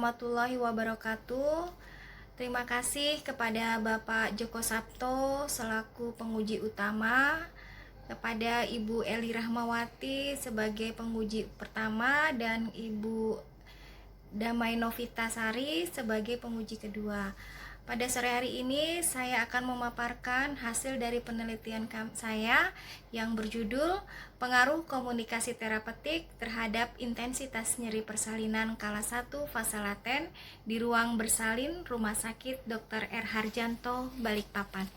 warahmatullahi wabarakatuh. Terima kasih kepada Bapak Joko Sabto selaku penguji utama, kepada Ibu Eli Rahmawati sebagai penguji pertama, dan Ibu Damai Novitasari sebagai penguji kedua. Pada sore hari ini saya akan memaparkan hasil dari penelitian saya yang berjudul Pengaruh Komunikasi Terapeutik terhadap Intensitas Nyeri Persalinan Kala 1 Fase Laten di Ruang Bersalin Rumah Sakit Dr. R. Harjanto, Balikpapan.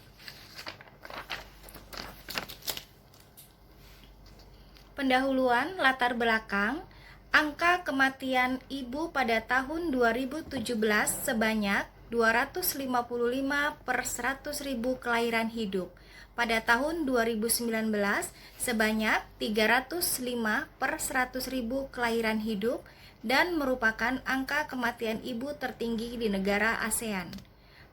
Pendahuluan latar belakang. Angka kematian ibu pada tahun 2017 sebanyak 255 per 100.000 kelahiran hidup. Pada tahun 2019 sebanyak 305 per 100.000 kelahiran hidup dan merupakan angka kematian ibu tertinggi di negara ASEAN.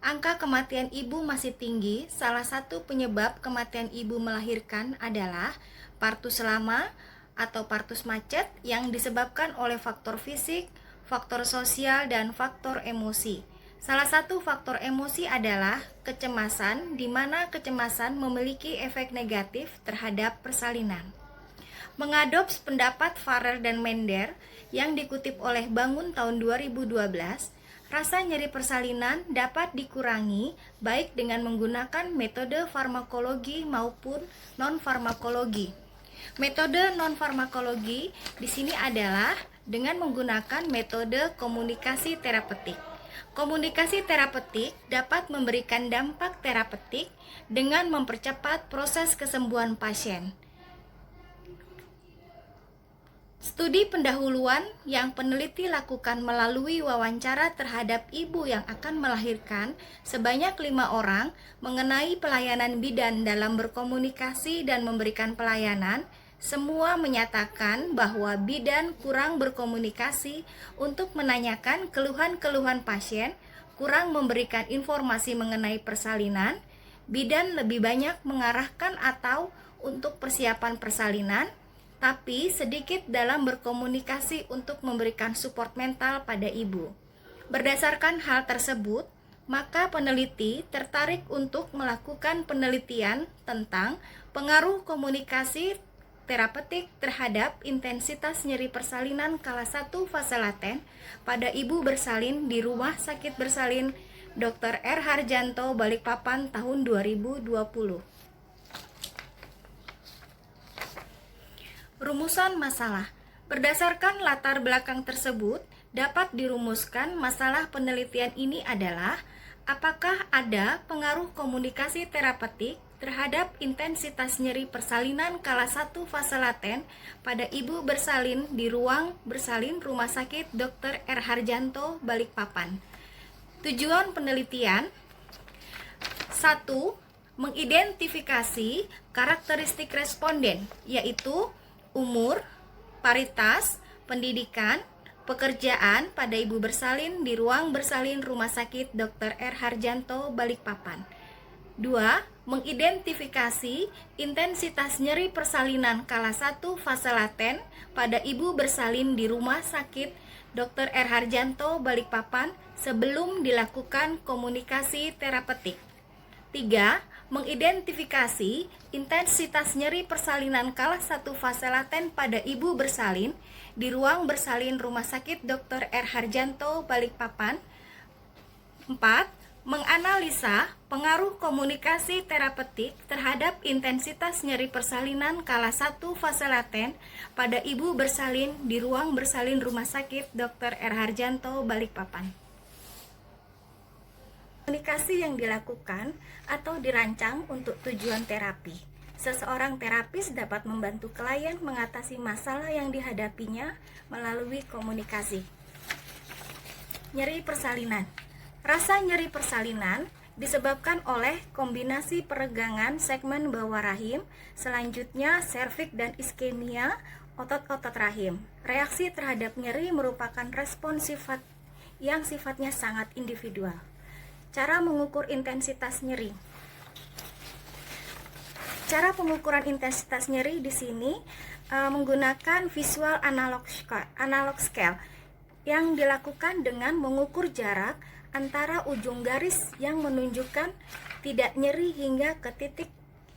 Angka kematian ibu masih tinggi. Salah satu penyebab kematian ibu melahirkan adalah partus lama atau partus macet yang disebabkan oleh faktor fisik, faktor sosial, dan faktor emosi. Salah satu faktor emosi adalah kecemasan, di mana kecemasan memiliki efek negatif terhadap persalinan. Mengadopsi pendapat Farrell dan Mender yang dikutip oleh Bangun tahun 2012, rasa nyeri persalinan dapat dikurangi baik dengan menggunakan metode farmakologi maupun non-farmakologi. Metode non-farmakologi di sini adalah dengan menggunakan metode komunikasi terapeutik. Komunikasi terapeutik dapat memberikan dampak terapeutik dengan mempercepat proses kesembuhan pasien. Studi pendahuluan yang peneliti lakukan melalui wawancara terhadap ibu yang akan melahirkan sebanyak 5 orang mengenai pelayanan bidan dalam berkomunikasi dan memberikan pelayanan, semua menyatakan bahwa bidan kurang berkomunikasi untuk menanyakan keluhan-keluhan pasien, kurang memberikan informasi mengenai persalinan. Bidan lebih banyak mengarahkan atau untuk persiapan persalinan, tapi sedikit dalam berkomunikasi untuk memberikan support mental pada ibu. Berdasarkan hal tersebut, maka peneliti tertarik untuk melakukan penelitian tentang pengaruh komunikasi terapeutik terhadap intensitas nyeri persalinan kala 1 fase laten pada ibu bersalin di Rumah Sakit Bersalin Dr. R. Harjanto, Balikpapan tahun 2020. Rumusan masalah. Berdasarkan latar belakang tersebut, dapat dirumuskan masalah penelitian ini adalah apakah ada pengaruh komunikasi terapeutik terhadap intensitas nyeri persalinan kala 1 fase laten pada ibu bersalin di Ruang Bersalin Rumah Sakit Dr. R. Harjanto, Balikpapan. Tujuan penelitian: 1. Mengidentifikasi karakteristik responden, yaitu umur, paritas, pendidikan, pekerjaan pada ibu bersalin di Ruang Bersalin Rumah Sakit Dr. R. Harjanto, Balikpapan. 2. Mengidentifikasi intensitas nyeri persalinan kala 1 fase laten pada ibu bersalin di Rumah Sakit Dr. R. Harjanto, Balikpapan sebelum dilakukan komunikasi terapeutik. 3. Mengidentifikasi intensitas nyeri persalinan kala 1 fase laten pada ibu bersalin di Ruang Bersalin Rumah Sakit Dr. R. Harjanto, Balikpapan. 4. Menganalisa pengaruh komunikasi terapeutik terhadap intensitas nyeri persalinan kala 1 fase laten pada ibu bersalin di Ruang Bersalin Rumah Sakit Dr. R. Harjanto, Balikpapan. Komunikasi yang dilakukan atau dirancang untuk tujuan terapi. Seseorang terapis dapat membantu klien mengatasi masalah yang dihadapinya melalui komunikasi. Nyeri persalinan. Rasa nyeri persalinan disebabkan oleh kombinasi peregangan segmen bawah rahim, selanjutnya serviks dan iskemia otot-otot rahim. Reaksi terhadap nyeri merupakan respons yang sifatnya sangat individual. Cara mengukur intensitas nyeri. Cara pengukuran intensitas nyeri di sini menggunakan visual analog scale. yang dilakukan dengan mengukur jarak antara ujung garis yang menunjukkan tidak nyeri hingga ke titik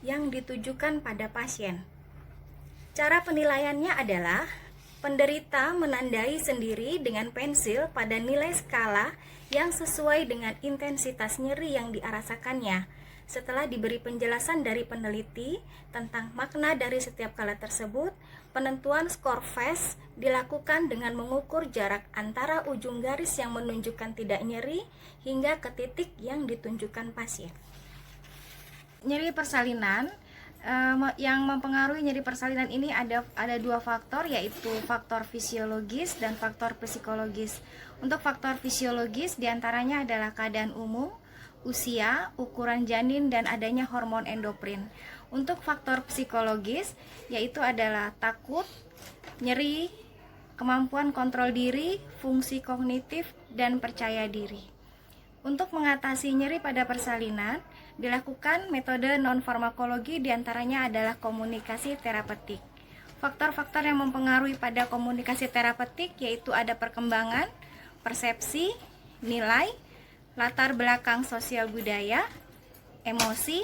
yang ditujukan pada pasien. Cara penilaiannya adalah penderita menandai sendiri dengan pensil pada nilai skala yang sesuai dengan intensitas nyeri yang dirasakannya. Setelah diberi penjelasan dari peneliti tentang makna dari setiap skala tersebut, penentuan skor VAS dilakukan dengan mengukur jarak antara ujung garis yang menunjukkan tidak nyeri hingga ke titik yang ditunjukkan pasien. Nyeri persalinan yang mempengaruhi nyeri persalinan ini ada dua faktor, yaitu faktor fisiologis dan faktor psikologis. Untuk faktor fisiologis diantaranya adalah keadaan umum, usia, ukuran janin, dan adanya hormon endoprin. Untuk faktor psikologis yaitu adalah takut, nyeri, kemampuan kontrol diri, fungsi kognitif, dan percaya diri. Untuk mengatasi nyeri pada persalinan, dilakukan metode non-farmakologi, diantaranya adalah komunikasi terapeutik. Faktor-faktor yang mempengaruhi pada komunikasi terapeutik yaitu ada perkembangan, persepsi, nilai, latar belakang sosial budaya, emosi,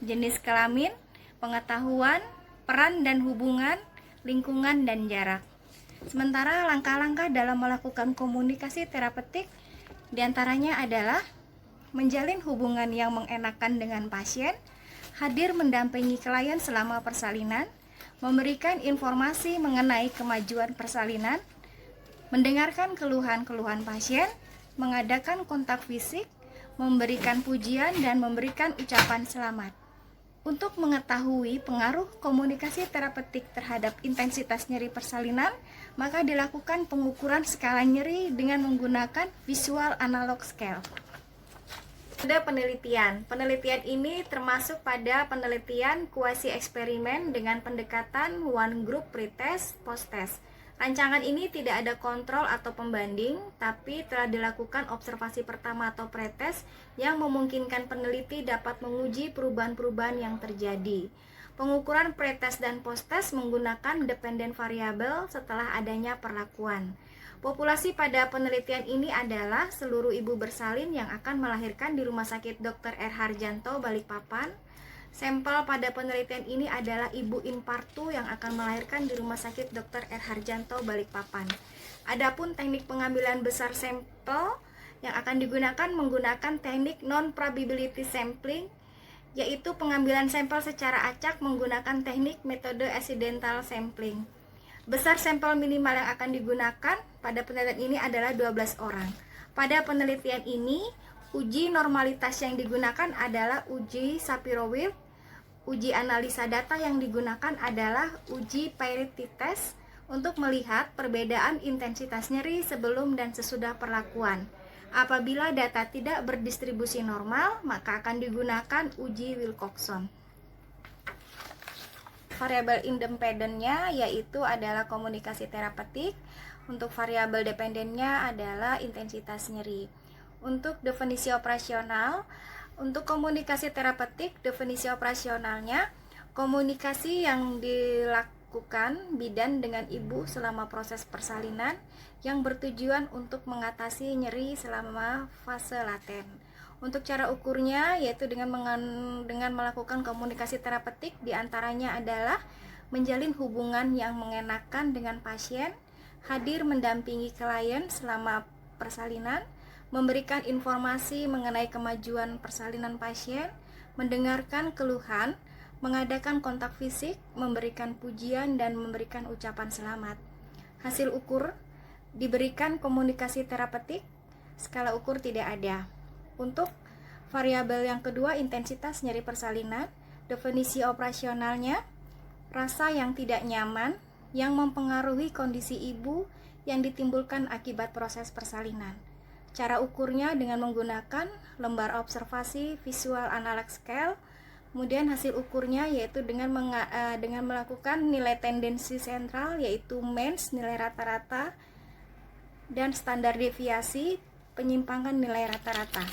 jenis kelamin, pengetahuan, peran dan hubungan, lingkungan, dan jarak. Sementara langkah-langkah dalam melakukan komunikasi terapeutik diantaranya adalah menjalin hubungan yang mengenakan dengan pasien, hadir mendampingi klien selama persalinan, memberikan informasi mengenai kemajuan persalinan, mendengarkan keluhan-keluhan pasien, mengadakan kontak fisik, memberikan pujian, dan memberikan ucapan selamat. Untuk mengetahui pengaruh komunikasi terapeutik terhadap intensitas nyeri persalinan, maka dilakukan pengukuran skala nyeri dengan menggunakan visual analog scale. Ada penelitian. Penelitian ini termasuk pada penelitian kuasi eksperimen dengan pendekatan one group pretest post-test. Rancangan ini tidak ada kontrol atau pembanding, tapi telah dilakukan observasi pertama atau pretest yang memungkinkan peneliti dapat menguji perubahan-perubahan yang terjadi. Pengukuran pretest dan post-test menggunakan dependent variable setelah adanya perlakuan. Populasi pada penelitian ini adalah seluruh ibu bersalin yang akan melahirkan di Rumah Sakit Dr. R. Harjanto, Balikpapan. Sampel pada penelitian ini adalah ibu infartu yang akan melahirkan di Rumah Sakit Dr. R. Harjanto, Balikpapan. Adapun teknik pengambilan besar sampel yang akan digunakan menggunakan teknik non-probability sampling, yaitu pengambilan sampel secara acak menggunakan teknik metode accidental sampling. Besar sampel minimal yang akan digunakan pada penelitian ini adalah 12 orang. Pada penelitian ini, uji normalitas yang digunakan adalah uji Shapiro-Wilk. Uji analisa data yang digunakan adalah uji parity test untuk melihat perbedaan intensitas nyeri sebelum dan sesudah perlakuan. Apabila data tidak berdistribusi normal, maka akan digunakan uji Wilcoxon. Variabel independennya yaitu adalah komunikasi terapeutik. Untuk variabel dependennya adalah intensitas nyeri. Untuk definisi operasional, untuk komunikasi terapeutik, definisi operasionalnya, komunikasi yang dilakukan bidan dengan ibu selama proses persalinan yang bertujuan untuk mengatasi nyeri selama fase laten. Untuk cara ukurnya yaitu dengan melakukan komunikasi terapeutik, diantaranya adalah menjalin hubungan yang mengenakan dengan pasien, hadir mendampingi klien selama persalinan, memberikan informasi mengenai kemajuan persalinan pasien, mendengarkan keluhan, mengadakan kontak fisik, memberikan pujian, dan memberikan ucapan selamat. Hasil ukur diberikan komunikasi terapeutik, skala ukur tidak ada. Untuk variabel yang kedua, intensitas nyeri persalinan, definisi operasionalnya, rasa yang tidak nyaman yang mempengaruhi kondisi ibu yang ditimbulkan akibat proses persalinan. Cara ukurnya dengan menggunakan lembar observasi visual analog scale. Kemudian hasil ukurnya yaitu dengan melakukan nilai tendensi sentral yaitu means, nilai rata-rata, dan standar deviasi, penyimpangan nilai rata-rata.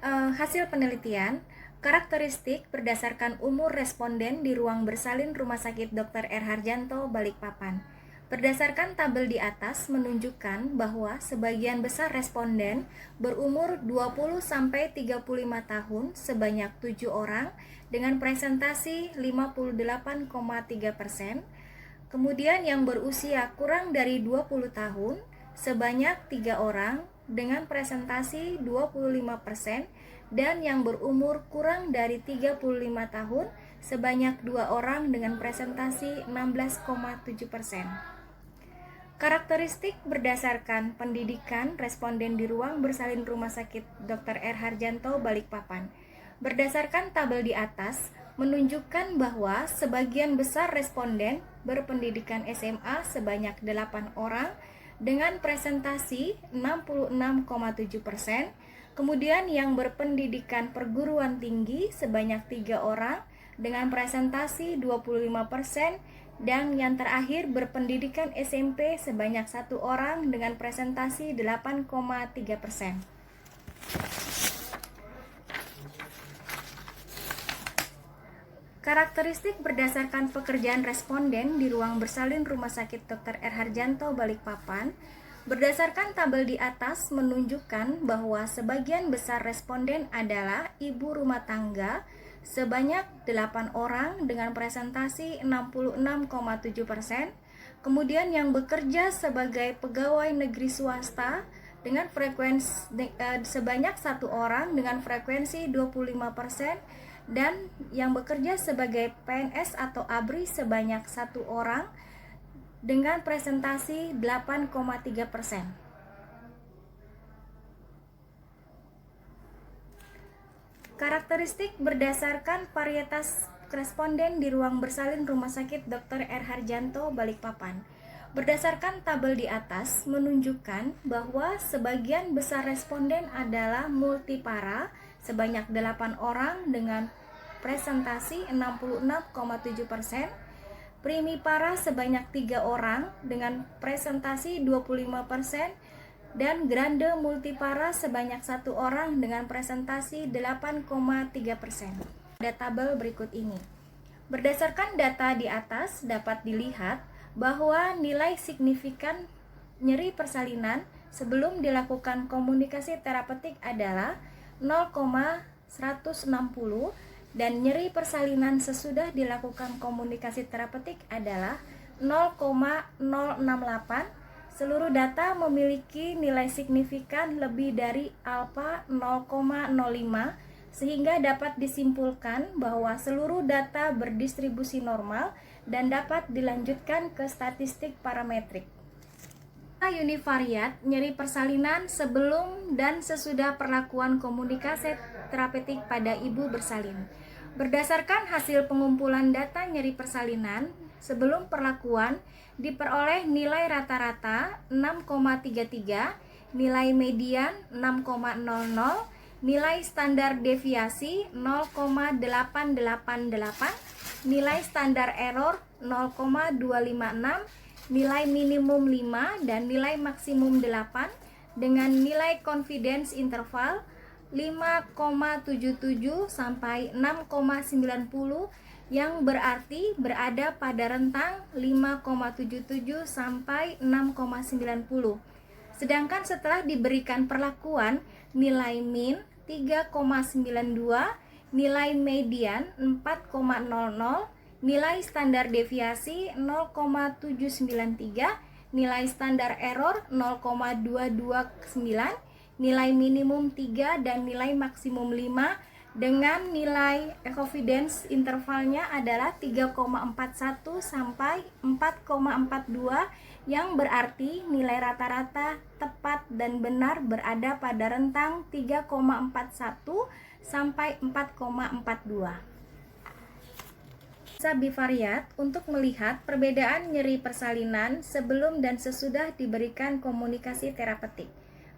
Hasil penelitian, karakteristik berdasarkan umur responden di ruang bersalin Rumah Sakit Dr. R. Harjanto, Balikpapan. Berdasarkan tabel di atas menunjukkan bahwa sebagian besar responden berumur 20-35 tahun sebanyak 7 orang dengan presentasi 58,3%. Kemudian yang berusia kurang dari 20 tahun sebanyak 3 orang dengan presentasi 25%, dan yang berumur kurang dari 35 tahun sebanyak 2 orang dengan presentasi 16,7%. Karakteristik berdasarkan pendidikan responden di ruang bersalin Rumah Sakit Dr. R. Harjanto, Balikpapan. Berdasarkan tabel di atas, menunjukkan bahwa sebagian besar responden berpendidikan SMA sebanyak 8 orang dengan presentasi 66,7%, kemudian yang berpendidikan perguruan tinggi sebanyak 3 orang dengan presentasi 25%, dan yang terakhir berpendidikan SMP sebanyak 1 orang dengan presentasi 8,3%. Karakteristik berdasarkan pekerjaan responden di ruang bersalin Rumah Sakit Dr. R. Harjanto, Balikpapan. Berdasarkan tabel di atas menunjukkan bahwa sebagian besar responden adalah ibu rumah tangga sebanyak 8 orang dengan presentasi 66,7%, kemudian yang bekerja sebagai pegawai negeri swasta dengan frekuensi sebanyak 1 orang dengan frekuensi 25%, dan yang bekerja sebagai PNS atau ABRI sebanyak 1 orang dengan presentasi 8,3%. Karakteristik berdasarkan varietas responden di ruang bersalin Rumah Sakit Dr. R. Harjanto, Balikpapan. Berdasarkan tabel di atas menunjukkan bahwa sebagian besar responden adalah multipara sebanyak 8 orang dengan presentasi 66,7%, primipara sebanyak 3 orang dengan presentasi 25%, dan grande multipara sebanyak 1 orang dengan presentasi 8,3%. Pada tabel berikut ini. Berdasarkan data di atas dapat dilihat bahwa nilai signifikan nyeri persalinan sebelum dilakukan komunikasi terapeutik adalah 0,160, dan nyeri persalinan sesudah dilakukan komunikasi terapeutik adalah 0,068. Seluruh data memiliki nilai signifikan lebih dari alfa 0,05, sehingga dapat disimpulkan bahwa seluruh data berdistribusi normal dan dapat dilanjutkan ke statistik parametrik. Univariat nyeri persalinan sebelum dan sesudah perlakuan komunikasi terapeutik pada ibu bersalin. Berdasarkan hasil pengumpulan data nyeri persalinan sebelum perlakuan, diperoleh nilai rata-rata 6,33, nilai median 6,00, nilai standar deviasi 0,888, nilai standar error 0,256, nilai minimum 5 dan nilai maksimum 8, dengan nilai confidence interval 5,77 sampai 6,90, yang berarti berada pada rentang 5,77 sampai 6,90. Sedangkan setelah diberikan perlakuan, nilai min 3,92, nilai median 4,00, nilai standar deviasi 0,793, nilai standar error 0,229, nilai minimum 3 dan nilai maksimum 5, dengan nilai confidence intervalnya adalah 3,41 sampai 4,42, yang berarti nilai rata-rata tepat dan benar berada pada rentang 3,41 sampai 4,42. Bivariat untuk melihat perbedaan nyeri persalinan sebelum dan sesudah diberikan komunikasi terapeutik.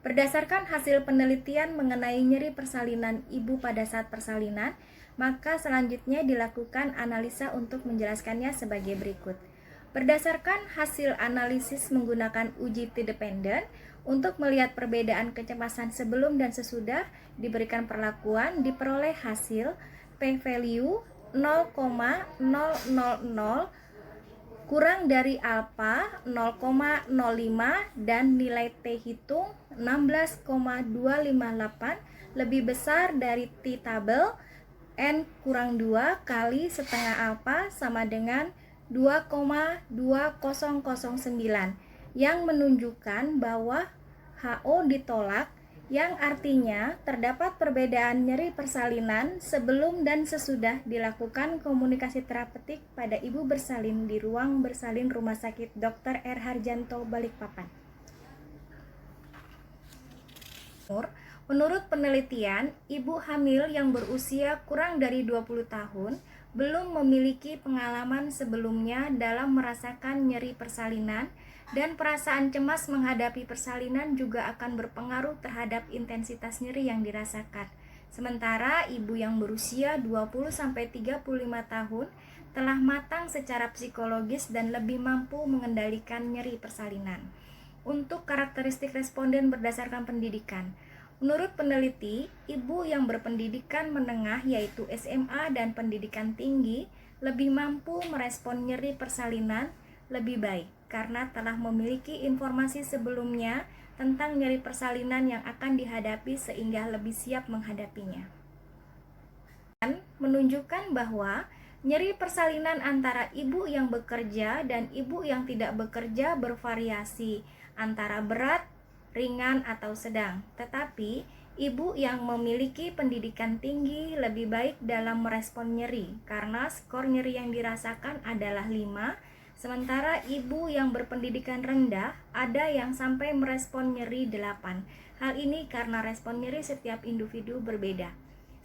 Berdasarkan hasil penelitian mengenai nyeri persalinan ibu pada saat persalinan, maka selanjutnya dilakukan analisa untuk menjelaskannya sebagai berikut. Berdasarkan hasil analisis menggunakan uji T-dependent, untuk melihat perbedaan kecemasan sebelum dan sesudah diberikan perlakuan, diperoleh hasil p-value 0,000 kurang dari alfa 0,05 dan nilai T hitung 16,258 lebih besar dari T tabel N kurang 2 kali setengah alfa sama dengan 2,2009 yang menunjukkan bahwa HO ditolak, yang artinya terdapat perbedaan nyeri persalinan sebelum dan sesudah dilakukan komunikasi terapeutik pada ibu bersalin di ruang bersalin Rumah Sakit Dr. R. Harjanto, Balikpapan. Menurut penelitian, ibu hamil yang berusia kurang dari 20 tahun belum memiliki pengalaman sebelumnya dalam merasakan nyeri persalinan, dan perasaan cemas menghadapi persalinan juga akan berpengaruh terhadap intensitas nyeri yang dirasakan. Sementara ibu yang berusia 20-35 tahun telah matang secara psikologis dan lebih mampu mengendalikan nyeri persalinan. Untuk karakteristik responden berdasarkan pendidikan, menurut peneliti, ibu yang berpendidikan menengah yaitu SMA dan pendidikan tinggi lebih mampu merespon nyeri persalinan lebih baik karena telah memiliki informasi sebelumnya tentang nyeri persalinan yang akan dihadapi sehingga lebih siap menghadapinya. Dan menunjukkan bahwa nyeri persalinan antara ibu yang bekerja dan ibu yang tidak bekerja bervariasi antara berat, ringan, atau sedang. Tetapi ibu yang memiliki pendidikan tinggi lebih baik dalam merespon nyeri karena skor nyeri yang dirasakan adalah 5. Sementara ibu yang berpendidikan rendah ada yang sampai merespon nyeri 8. Hal ini karena respon nyeri setiap individu berbeda.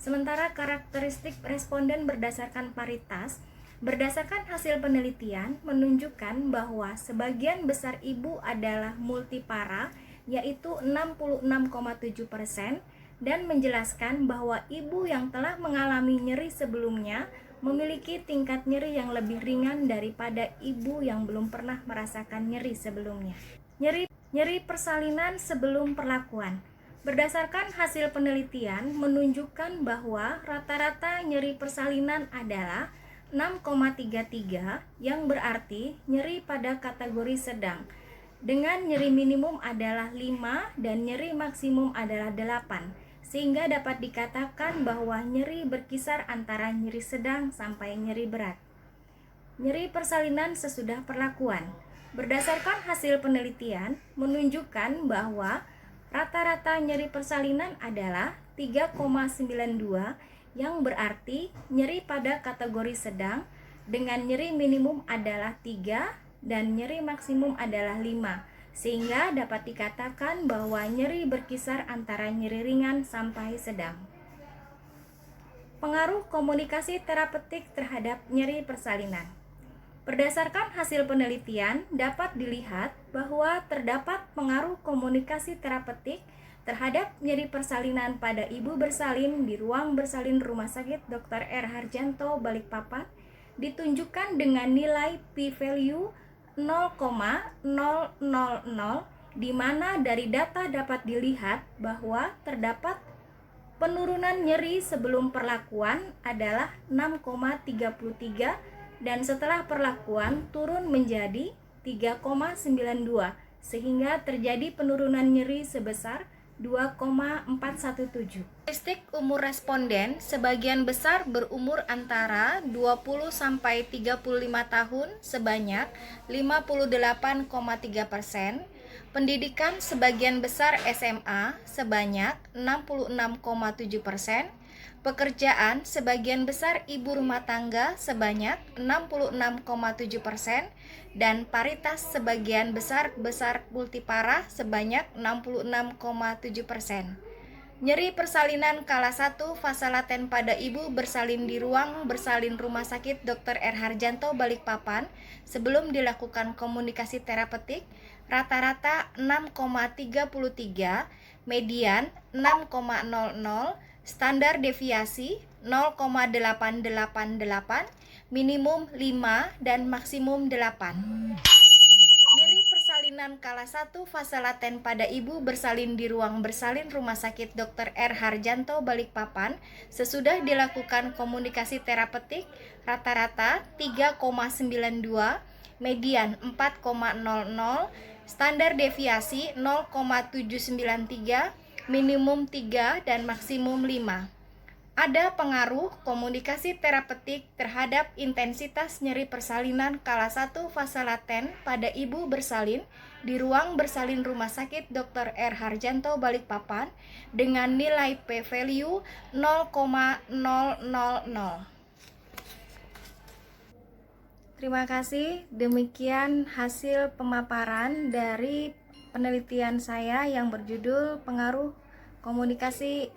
Sementara karakteristik responden berdasarkan paritas, berdasarkan hasil penelitian menunjukkan bahwa sebagian besar ibu adalah multipara, yaitu 66,7%, dan menjelaskan bahwa ibu yang telah mengalami nyeri sebelumnya memiliki tingkat nyeri yang lebih ringan daripada ibu yang belum pernah merasakan nyeri sebelumnya. Nyeri persalinan sebelum perlakuan. Berdasarkan hasil penelitian menunjukkan bahwa rata-rata nyeri persalinan adalah 6,33, yang berarti nyeri pada kategori sedang, dengan nyeri minimum adalah 5 dan nyeri maksimum adalah 8. Sehingga dapat dikatakan bahwa nyeri berkisar antara nyeri sedang sampai nyeri berat. Nyeri persalinan sesudah perlakuan. Berdasarkan hasil penelitian menunjukkan bahwa rata-rata nyeri persalinan adalah 3,92, yang berarti nyeri pada kategori sedang dengan nyeri minimum adalah 3 dan nyeri maksimum adalah 5. Sehingga dapat dikatakan bahwa nyeri berkisar antara nyeri ringan sampai sedang. Pengaruh komunikasi terapeutik terhadap nyeri persalinan. Berdasarkan hasil penelitian dapat dilihat bahwa terdapat pengaruh komunikasi terapeutik terhadap nyeri persalinan pada ibu bersalin di ruang bersalin Rumah Sakit Dr. R. Harjanto, Balikpapan ditunjukkan dengan nilai p-value 0,000, di mana dari data dapat dilihat bahwa terdapat penurunan nyeri sebelum perlakuan adalah 6,33 dan setelah perlakuan turun menjadi 3,92, sehingga terjadi penurunan nyeri sebesar 2,417. Statistik umur responden sebagian besar berumur antara 20 sampai 35 tahun sebanyak 58,3%, pendidikan sebagian besar SMA sebanyak 66,7%, pekerjaan sebagian besar ibu rumah tangga sebanyak 66,7%, dan paritas sebagian besar multipara sebanyak 66,7%. Nyeri persalinan kala 1 fase laten pada ibu bersalin di ruang bersalin Rumah Sakit Dr. R. Harjanto, Balikpapan sebelum dilakukan komunikasi terapeutik rata-rata 6,33, median 6,00, standar deviasi 0,888, minimum 5 dan maksimum 8. Nyeri persalinan kala 1 fase laten pada ibu bersalin di ruang bersalin Rumah Sakit Dr. R. Harjanto, Balikpapan sesudah dilakukan komunikasi terapeutik rata-rata 3,92, median 4,00, standar deviasi 0,793, minimum 3 dan maksimum 5. Ada pengaruh komunikasi terapeutik terhadap intensitas nyeri persalinan kala 1 fase laten pada ibu bersalin di ruang bersalin Rumah Sakit Dr. R. Harjanto Balikpapan dengan nilai p-value 0,000. Terima kasih, demikian hasil pemaparan dari penelitian saya yang berjudul pengaruh komunikasi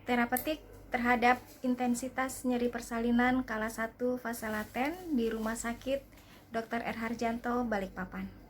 terapeutik terhadap intensitas nyeri persalinan kala 1 fase laten di Rumah Sakit Dr. R. Harjanto Balikpapan.